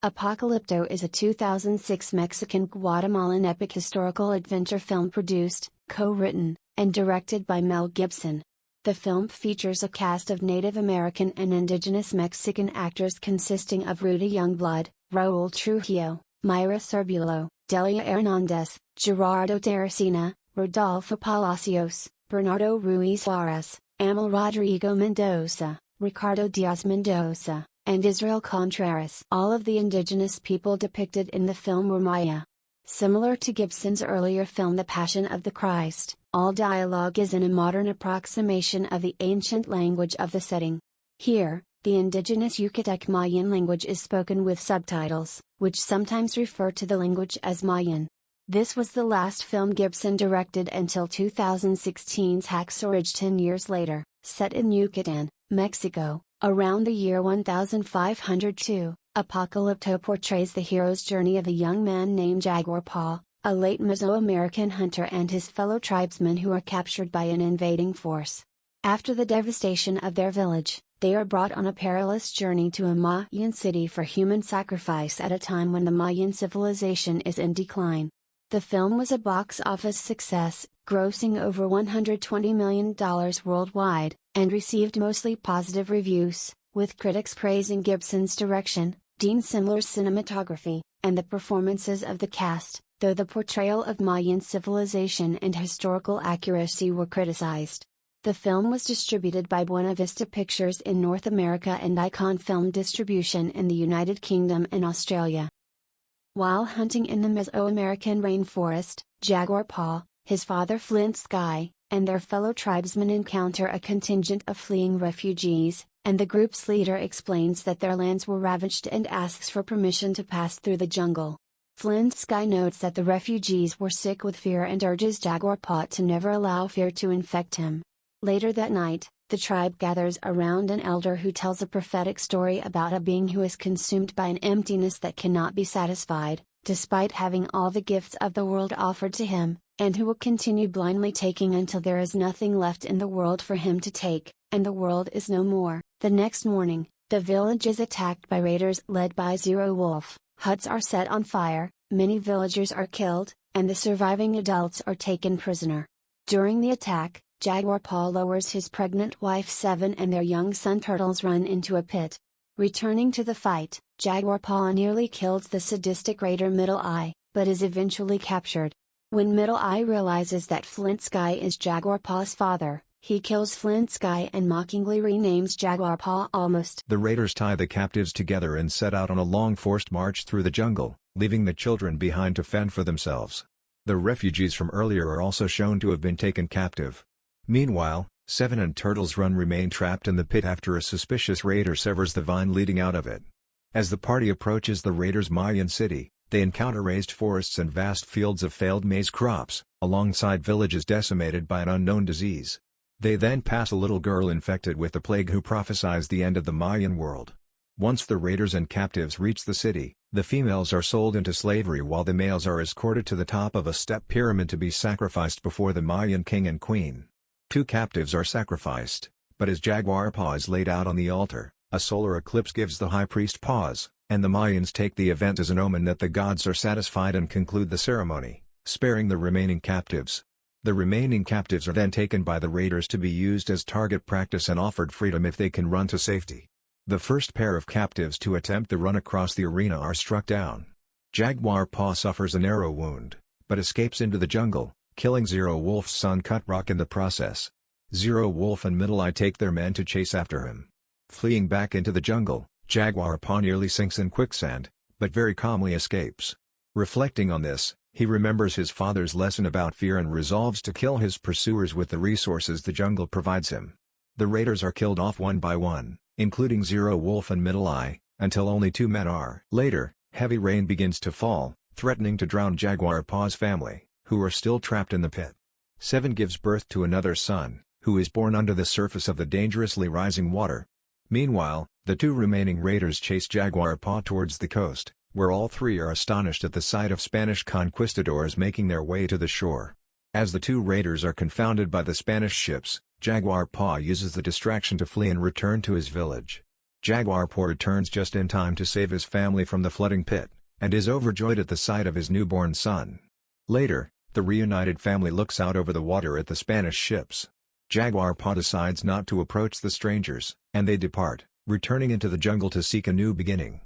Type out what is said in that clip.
Apocalypto is a 2006 Mexican-Guatemalan epic historical adventure film produced, co-written, and directed by Mel Gibson. The film features a cast of Native American and indigenous Mexican actors consisting of Rudy Youngblood, Raoul Trujillo, Mayra Sérbulo, Dalia Hernández, Gerardo Taracena, Rodolfo Palacios, Bernardo Ruiz Juarez, Ammel Rodrigo Mendoza, Ricardo Diaz Mendoza, and Israel Contreras. All of the indigenous people depicted in the film were Maya. Similar to Gibson's earlier film The Passion of the Christ, all dialogue is in a modern approximation of the ancient language of the setting. Here, the indigenous Yucatec Mayan language is spoken with subtitles, which sometimes refer to the language as Mayan. This was the last film Gibson directed until 2016's Hacksaw Ridge 10 years later, set in Yucatan, Mexico. Around the year 1502, Apocalypto portrays the hero's journey of a young man named Jaguar Paw, a late Mesoamerican hunter and his fellow tribesmen who are captured by an invading force. After the devastation of their village, they are brought on a perilous journey to a Mayan city for human sacrifice at a time when the Mayan civilization is in decline. The film was a box office success, grossing over $120 million worldwide, and received mostly positive reviews, with critics praising Gibson's direction, Dean Semler's cinematography, and the performances of the cast, though the portrayal of Mayan civilization and historical accuracy were criticized. The film was distributed by Buena Vista Pictures in North America and Icon Film Distribution in the United Kingdom and Australia. While hunting in the Mesoamerican rainforest, Jaguar Paw, his father Flint Sky, and their fellow tribesmen encounter a contingent of fleeing refugees, and the group's leader explains that their lands were ravaged and asks for permission to pass through the jungle. Flint Sky notes that the refugees were sick with fear and urges Jaguar Paw to never allow fear to infect him. Later that night, the tribe gathers around an elder who tells a prophetic story about a being who is consumed by an emptiness that cannot be satisfied, despite having all the gifts of the world offered to him, and who will continue blindly taking until there is nothing left in the world for him to take, and the world is no more. The next morning, the village is attacked by raiders led by Zero Wolf, huts are set on fire, many villagers are killed, and the surviving adults are taken prisoner. During the attack, Jaguar Paw lowers his pregnant wife Seven and their young son Turtles run into a pit. Returning to the fight, Jaguar Paw nearly kills the sadistic raider Middle Eye, but is eventually captured. When Middle Eye realizes that Flint Sky is Jaguar Paw's father, he kills Flint Sky and mockingly renames Jaguar Paw Almost. The raiders tie the captives together and set out on a long forced march through the jungle, leaving the children behind to fend for themselves. The refugees from earlier are also shown to have been taken captive. Meanwhile, Seven and Turtles Run remain trapped in the pit after a suspicious raider severs the vine leading out of it. As the party approaches the raiders' Mayan city, they encounter raised forests and vast fields of failed maize crops, alongside villages decimated by an unknown disease. They then pass a little girl infected with the plague who prophesies the end of the Mayan world. Once the raiders and captives reach the city, the females are sold into slavery while the males are escorted to the top of a step pyramid to be sacrificed before the Mayan king and queen. 2 captives are sacrificed, but as Jaguar Paw is laid out on the altar, a solar eclipse gives the high priest pause, and the Mayans take the event as an omen that the gods are satisfied and conclude the ceremony, sparing the remaining captives. The remaining captives are then taken by the raiders to be used as target practice and offered freedom if they can run to safety. The first pair of captives to attempt the run across the arena are struck down. Jaguar Paw suffers a narrow wound, but escapes into the jungle, killing Zero Wolf's son Cut Rock in the process. Zero Wolf and Middle Eye take their men to chase after him. Fleeing back into the jungle, Jaguar Paw nearly sinks in quicksand, but very calmly escapes. Reflecting on this, he remembers his father's lesson about fear and resolves to kill his pursuers with the resources the jungle provides him. The raiders are killed off one by one, including Zero Wolf and Middle Eye, until only 2 men are. Later, heavy rain begins to fall, threatening to drown Jaguar Paw's family, who are still trapped in the pit. Seven gives birth to another son, who is born under the surface of the dangerously rising water. Meanwhile, the 2 remaining raiders chase Jaguar Paw towards the coast, where all 3 are astonished at the sight of Spanish conquistadors making their way to the shore. As the 2 raiders are confounded by the Spanish ships, Jaguar Paw uses the distraction to flee and return to his village. Jaguar Paw returns just in time to save his family from the flooding pit, and is overjoyed at the sight of his newborn son. Later, the reunited family looks out over the water at the Spanish ships. Jaguar Paw decides not to approach the strangers, and they depart, returning into the jungle to seek a new beginning.